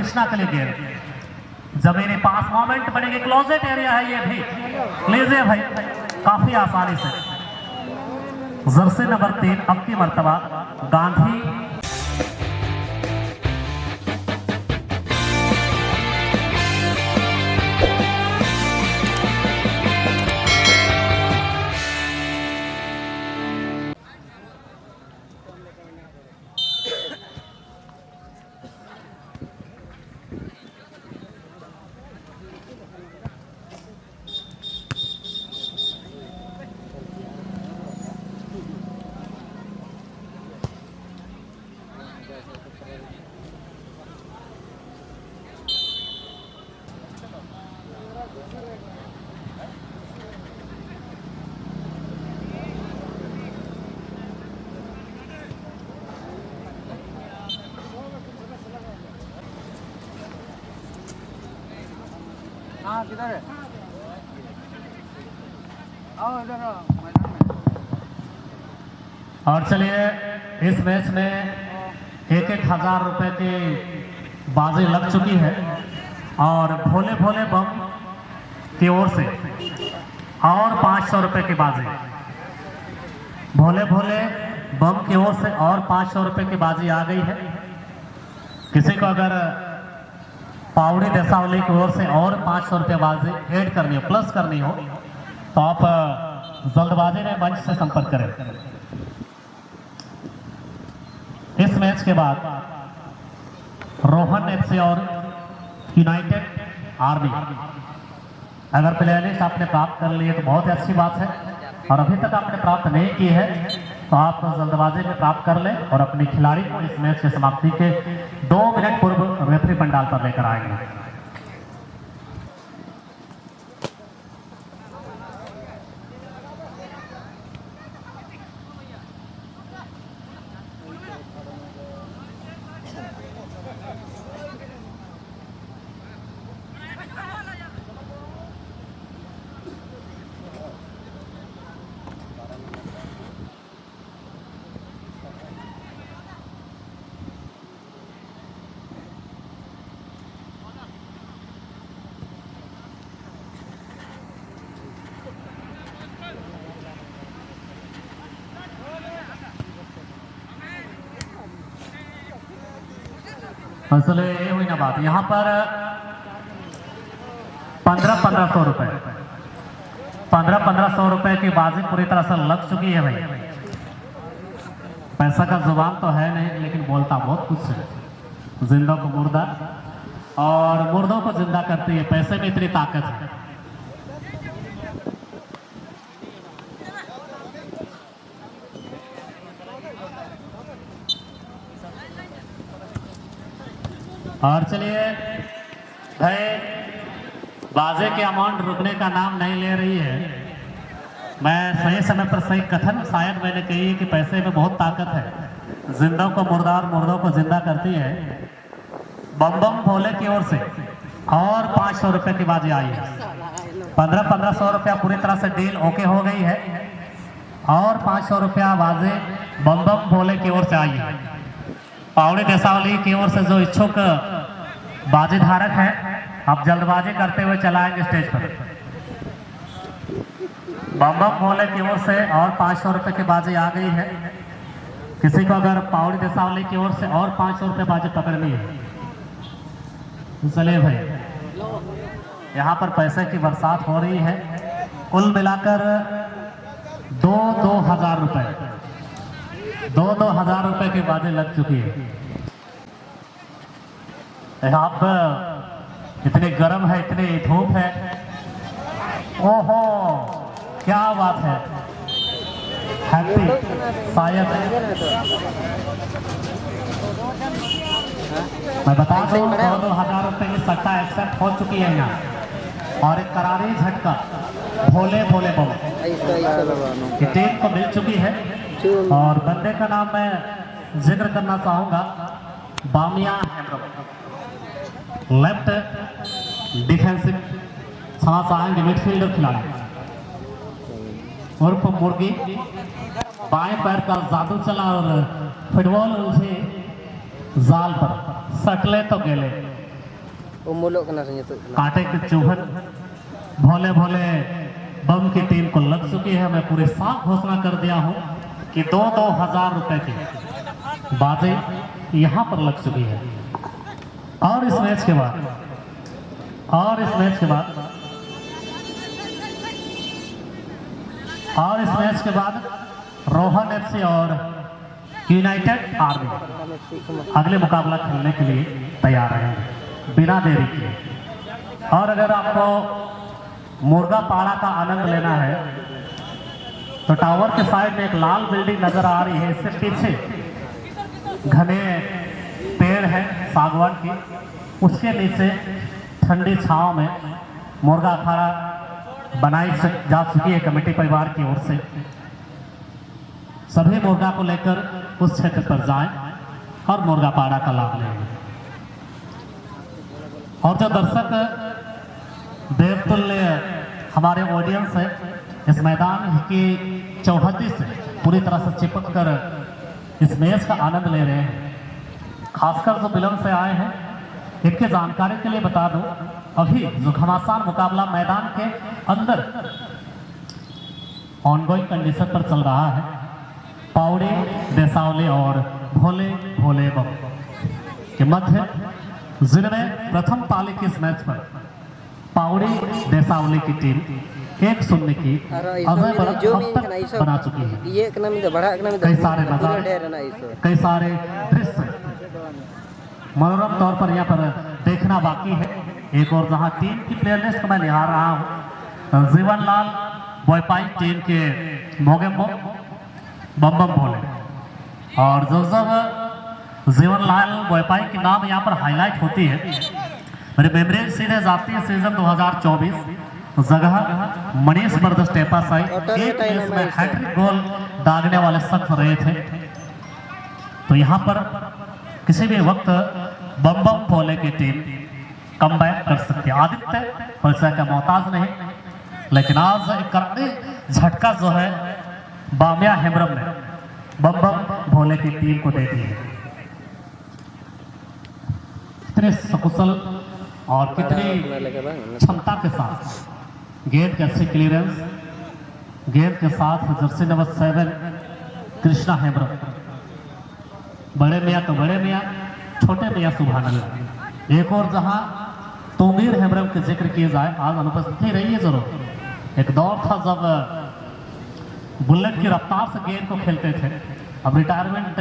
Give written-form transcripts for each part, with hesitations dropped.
कृष्णा के लिए गेंद जमीनी पास मोमेंट बनेगी, क्लोजेट एरिया है ये भी, लीजिए भाई काफी आसानी से। जर्सी नंबर 3 अब की मर्तबा गांधी। हाँ किधर है? आओ इधर मैदान में। और चलिए इस मैच में 1,000 रुपए की बाजी लग चुकी है और भोले भोले बम की ओर से और 500 रुपए की बाजी, भोले भोले बम की ओर से और 500 रुपए की बाजी आ गई है। किसी को अगर पावड़ी देसावली की ओर से और 500 रुपये बाजी ऐड करनी हो, प्लस करनी हो, तो आप जल्दबाजी में मंच से संपर्क करें। इस मैच के बाद रोहन एफसी और यूनाइटेड आर्मी अगर प्लेयर लिस्ट आपने प्राप्त कर ली है तो बहुत ही अच्छी बात है, और अभी तक आपने प्राप्त नहीं की है तो आप जल्दबाजी में प्राप्त कर लें और अपने खिलाड़ी को इस मैच की समाप्ति के 2 मिनट पूर्व रेफरी पंडाल पर लेकर आएंगे। असल ये हुई ना बात, यहाँ पर 1500 रुपए 1500 रुपए की बाजी पूरी तरह से लग चुकी है भाई। पैसा का जुबान तो है नहीं लेकिन बोलता बहुत कुछ है। जिंदा को मुर्दा और मुर्दों को जिंदा करती है, पैसे में इतनी ताकत है। और चलिए भाई बाजे के अमाउंट रुकने का नाम नहीं ले रही है। मैं सही समय पर सही कथन शायद मैंने कही है कि पैसे में बहुत ताकत है, जिंदों को मुर्दा और मुर्दों को जिंदा करती है। बम बम भोले की ओर से और 500 रुपए की बाजी आई है। 1500 रुपया पूरी तरह से डील ओके हो गई है और 500 रुपया बाजी बम बम भोले की ओर से आई है। पावड़ी देसावली की ओर से जो इच्छुक बाजी धारक है आप जल्दबाजी करते हुए चलाएंगे स्टेज पर। बम बम भोले की ओर से और 500 रुपए की बाजी आ गई है। किसी को अगर पावड़ी देसावली की ओर से और 500 रुपए बाजी पकड़नी है तो चलिए भाई, यहाँ पर पैसे की बरसात हो रही है। कुल मिलाकर 2,000 रुपए 2,000 रुपए की बाजी लग चुकी है। यहाँ पर इतनी गर्म है, इतनी धूप है। ओहो क्या बात है, हैप्पी शायद मैं बता दूं 2,000 रुपए की सट्टा एक्सेप्ट हो चुकी है यहाँ, और एक करारी झटका भोले भोले बम की टीम को मिल चुकी है। और बंदे का नाम मैं जिक्र करना चाहूंगा, बामिया हेम्ब्रम, लेफ्ट डिफेंसिव क्षमा चाहेंगे मिडफील्डर खिलाड़ी उर्फ मुर्गी। बाएं पैर का जादू चला और फुटबॉल उलझे जाल पर, सकले तो गेले, कांटे के चुभन भोले भोले बम की टीम को लग चुकी है। मैं पूरे साफ घोषणा कर दिया हूं कि 2,000 रुपए की बाजें यहां पर लग चुकी है। और इस मैच के बाद रोहन एफसी और यूनाइटेड आर्मी अगले मुकाबला खेलने के लिए तैयार रहेंगे बिना देरी के। और अगर आपको मुर्गा पाड़ा का आनंद लेना है तो टावर के साइड में एक लाल बिल्डिंग नजर आ रही है, इससे पीछे घने पेड़ है सागवान की, उसके नीचे ठंडी छांव में मुर्गा अखाड़ा बनाई जा चुकी है कमेटी परिवार की ओर से। सभी मुर्गा को लेकर उस क्षेत्र पर जाएं और मुर्गा पाड़ा का लाभ लेंगे। और जो दर्शक देवतुल्य हमारे ऑडियंस है, इस मैदान की चौहद्दी से पूरी तरह से चिपक कर इस मैच का आनंद ले रहे हैं, खासकर जो विलंब से आए हैं इनके जानकारी के लिए बता दूं, अभी जो घमासान मुकाबला मैदान के अंदर ऑनगोइंग कंडीशन पर चल रहा है, पाउड़ी देसावली और भोले भोले बम के मध्य जिले में प्रथम पाली की इस मैच पर पाउड़ी देसावली की टीम 1-0 की अजय बना चुकी है। कई सारे नजारे, कई सारे दृश्य मनोरम तौर पर यहाँ पर देखना बाकी है। एक और जहाँ टीम की प्लेयर लिस्ट को मैं निहार रहा हूँ, जीवन लाल बॉयपाई टीम के मोगे बम बम भोले, और जब जीवन लाल बॉयपाई के नाम यहाँ पर हाईलाइट होती है मेरी मेमोरी सीधे जाती है सीजन 2024 जगह मनीष ब्रदर्स टेपा साइड एक मैच में हैट्रिक गोल दागने वाले शख्स रहे थे। तो यहाँ पर किसी भी वक्त बम बम भोले की टीम कमबैक कर सकती है। आदित्य परिचय का मोहताज नहीं, लेकिन आज एक करारी झटका जो है बामिया हेम्ब्रम ने बम बम भोले की टीम को दे दी है। कितने सकुशल और कितनी क्षमता के साथ गेंद के अच्छे क्लियरेंस, गेंद के साथ जर्सी नंबर 7 कृष्णा हेम्ब्रम, बड़े मियाँ तो बड़े मियाँ, छोटे मियाँ सुभान अल्लाह। एक और जहां तोमीर हेम्ब्रम के जिक्र किए जाए, आज अनुपस्थित ही रही है जरूर। एक दौर था जब बुलेट की रफ्तार से गेंद को खेलते थे, अब रिटायरमेंट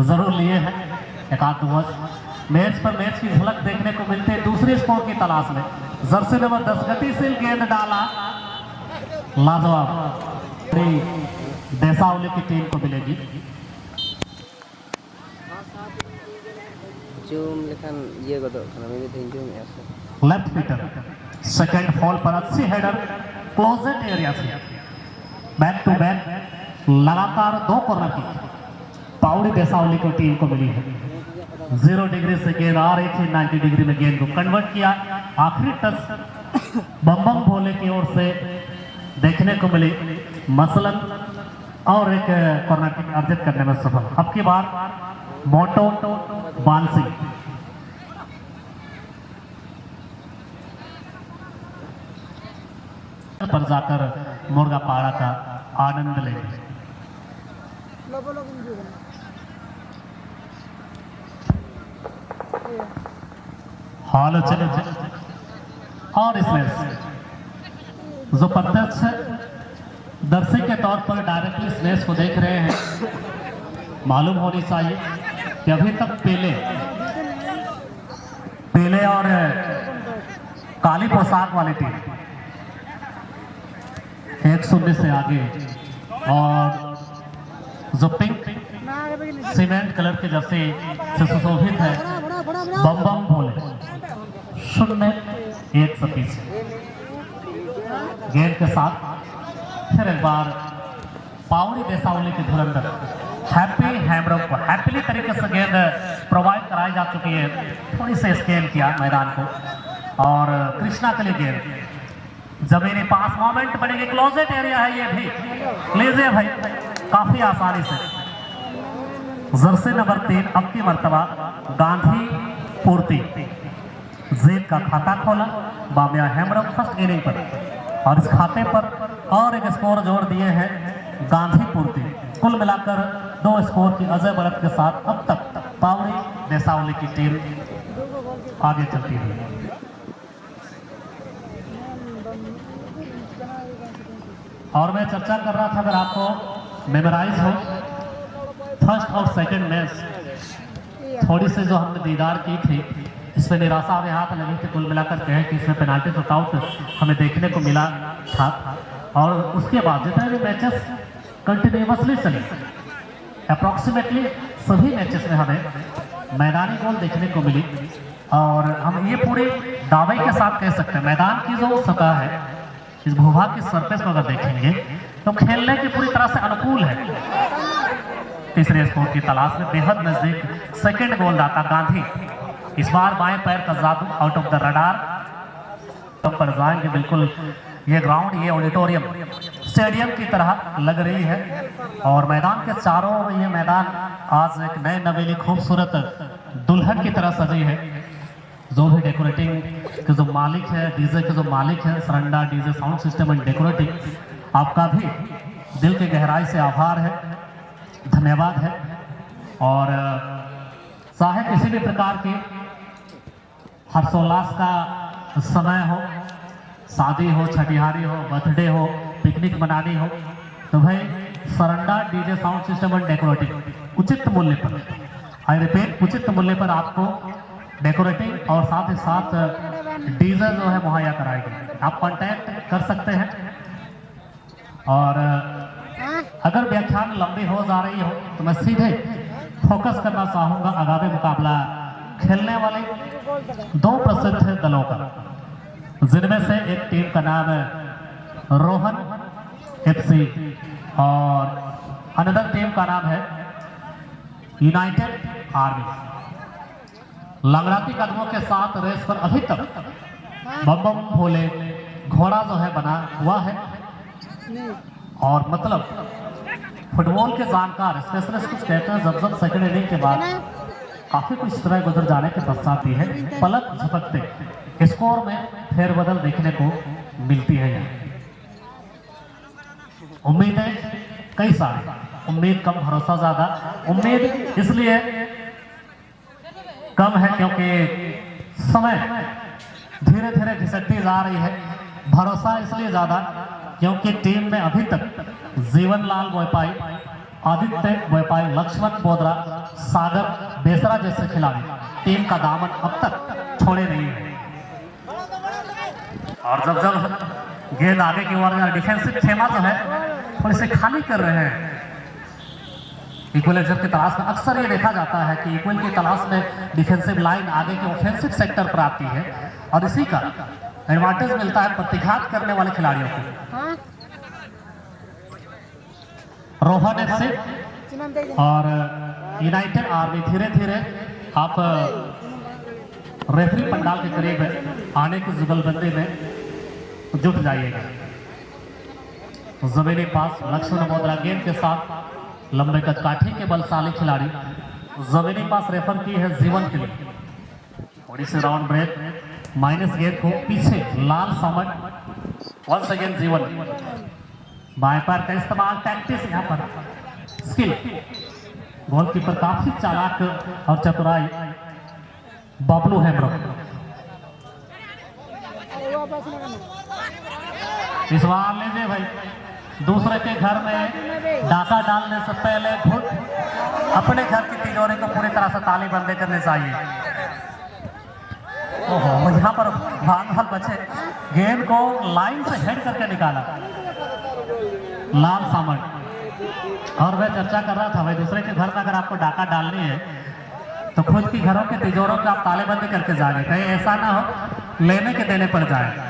जरूर लिए हैं एक आध वर्ष। मैच पर मैच की झलक देखने को मिलती है दूसरे स्कोर की तलाश में। जर्सी नंबर 10 गतिशील गेंद डाला, लाजवाब देसावली की टीम को मिलेगी। लेफ्ट फीटर सेकंड फॉल पर अच्छी हेडर क्लोजेट एरिया से बैक टू बैक लगातार 2 कॉर्नर की पाउड़ी देसावली की टीम को मिली है। 0 डिग्री से गेंद आ रही थी, 90 डिग्री में गेंद को कन्वर्ट किया। आखिरी टच बम बम भोले की ओर से देखने को मिली मसलन, और एक कॉर्नर किक अर्जित करने में सफल। अब की बार मोटो बांसी पर जाकर मुर्गा पाड़ा का आनंद लेंगे। हाल चले और इसमें जो प्रत्यक्ष दर्शक के तौर पर डायरेक्टली इस मैच को देख रहे हैं, मालूम होनी चाहिए कि अभी तक पीले और काली पोशाक वाली टीम 1-0 से आगे, और जो पिंक सीमेंट कलर के जर्सी से सुशोभित है बम बम भोले 0-1 से पीछे। गेंद के साथ फिर एक बार पाउड़ी देसावली की धुरंधर हैप्पी हेम्ब्रम को हैप्पीली तरीके से गेंद प्रोवाइड कराई जा चुकी है। थोड़ी से स्कैन किया मैदान को, और कृष्णा के लिए गेंद जमीनी पास मोमेंट बनेगी, क्लोजेट एरिया है ये भी, लीजिए भाई काफी आसानी से। जर्सी नंबर 3 अब की मर्तबा गांधी पूर्ति जेब का खाता खोला बामिया हेमरम फर्स्ट इनिंग पर, और इस खाते पर और एक स्कोर जोड़ दिए हैं गांधी पूर्ति। कुल मिलाकर 2 स्कोर की अजय बढ़त के साथ अब तक पावरी देसावली की टीम आगे चलती है। और मैं चर्चा कर रहा था, अगर आपको मेमोराइज हो फर्स्ट और सेकंड मैच थोड़ी सी जो हमने दीदार की थी, इसमें निराशा हमें हाथ लगी थी। कुल मिलाकर कहें कि इसमें पेनाल्टी शॉटआउट हमें देखने को मिला था, और उसके बाद जितने भी मैचेस कंटिन्यूसली चले, अप्रॉक्सीमेटली सभी मैचेस में हमें मैदानी गोल देखने को मिली। और हम ये पूरे दावे के साथ कह सकते हैं मैदान की जो सतह है, इस भूभाग की सरफेस को अगर देखेंगे तो खेलने की पूरी तरह से अनुकूल है। तीसरे स्कोर की तलाश में बेहद नजदीक सेकंड गोलदाता गांधी, इस बार बाएं पैर का जादू आउट ऑफ द रडार पर जाएंगे। बिल्कुल ये ग्राउंड, ये ऑडिटोरियम स्टेडियम की तरह लग रही है, और मैदान के चारों ओर ये मैदान आज एक नए नवेली खूबसूरत दुल्हन की तरह सजी है। जो भी डेकोरेटिंग के जो मालिक है, डीजे के जो मालिक है, Saranda DJ sound system and decorating, आपका भी दिल के गहराई से आभार है, धन्यवाद है। और चाहे किसी भी प्रकार के हर्षोल्लास का समय हो, शादी हो, छठिहारी हो, बर्थडे हो, पिकनिक मनानी हो, तो भाई Saranda DJ sound system and decorating उचित मूल्य पर, आई रिपीट उचित मूल्य पर आपको डेकोरेटिंग और साथ ही साथ डीजे जो है मुहैया कराएगी। आप कांटेक्ट कर सकते हैं। और अगर व्याख्यान लंबी हो जा रही हो तो मैं सीधे फोकस करना चाहूँगा आगामी मुकाबला खेलने वाले 2 प्रसिद्ध दलों का, जिनमें से एक टीम का नाम है रोहन FC और अनदर टीम का नाम है यूनाइटेड आर्मी। लंगड़ाती कदमों के साथ रेस पर अभी तक बम बम भोले घोड़ा जो है बना हुआ है, और मतलब फुटबॉल के जानकार स्पेशलिस्ट कुछ कहते हैं जब सेकंड इनिंग के बाद काफी कुछ समय गुजर जाने के पश्चात ही है पलक झपकते स्कोर में फेरबदल देखने को मिलती है। उम्मीदें कई सारी, उम्मीद कम भरोसा ज्यादा। उम्मीद इसलिए कम है क्योंकि समय धीरे धीरे घिसटती जा रही है, भरोसा इसलिए ज्यादा क्योंकि टीम में अभी तक जीवन लाल बोयपाई, आदित्य बोयपाई, लक्ष्मण बोदरा, सागर बेसरा जैसे खिलाड़ी टीम का दामन अब तक छोड़े नहीं है। और जब जब गेंद आगे की ओर डिफेंसिव खेमा जो है थोड़ी सी खाली कर रहे हैं इक्वलाइजर की तलाश में, अक्सर ये देखा जाता है कि इक्वल की तलाश में डिफेंसिव लाइन आगे के ऑफेंसिव सेक्टर पर आती है, और इसी का एडवांटेज मिलता है प्रतिघात करने वाले खिलाड़ियों को। रोहन FC और यूनाइटेड आर्मी धीरे धीरे आप रेफरी पंडाल के करीब आने की जुगलबंदी में जुट जाइएगा। जमीनी पास लक्ष्मण बोदरा गेंद के साथ लंबे कदकाठी के बलशाली खिलाड़ी, जमीनी पास रेफर की है जीवन के लिए। थोड़ी सी राउंड ब्रेक, माइनस गेंद को पीछे लाल सामट, वंस अगेन जीवन, बाएं पैर का इस्तेमाल, टैक्टिस यहाँ पर स्किल, गोलकीपर काफी चालाक और चतुराई बबलू हेमरम। इस बार लीजिए भाई, दूसरे के घर में डाका डालने से पहले खुद अपने घर की तिजोरी को पूरी तरह से ताली बंद करनी चाहिए। ओहो, यहाँ पर भागल बचे, गेंद को लाइन से हेड करके निकाला लाल सामट। और मैं चर्चा कर रहा था भाई, दूसरे के घर में अगर आपको डाका डालनी है तो खुद की घरों के तिजोरों को आप तालेबंदी करके जाएंगे, कहीं ऐसा ना हो लेने के देने पड़ जाए।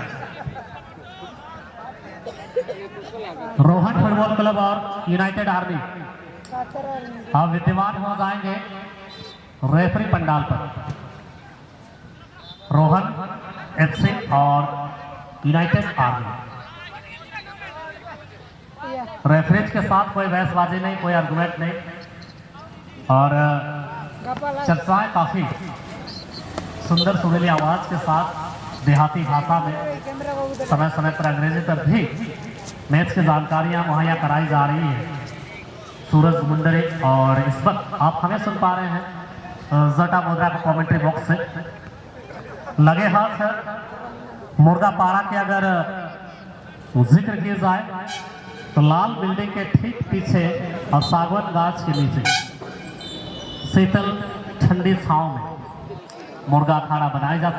रोहन फुटबॉल क्लब और यूनाइटेड आर्मी अब विद्यमान हो जाएंगे रेफरी पंडाल पर। रोहन FC और यूनाइटेड आर्मी, रेफरीज के साथ कोई बहसबाजी नहीं, कोई आर्गुमेंट नहीं, और चर्चाएं काफी सुंदर सुरीली आवाज के साथ देहाती भाषा में समय समय पर अंग्रेजी पर भी मैच की जानकारियां मुहैया कराई जा रही है सूरज मुंडरे। और इस वक्त आप हमें सुन पा रहे हैं जटा मोदरा का कमेंट्री बॉक्स से। लगे हाथ है मुर्गा पारा के अगर जिक्र किया जाए तो लाल बिल्डिंग के ठीक पीछे और सागवान गाछ के नीचे शीतल ठंडी छांव में मुर्गा खाना बनाया जाता है।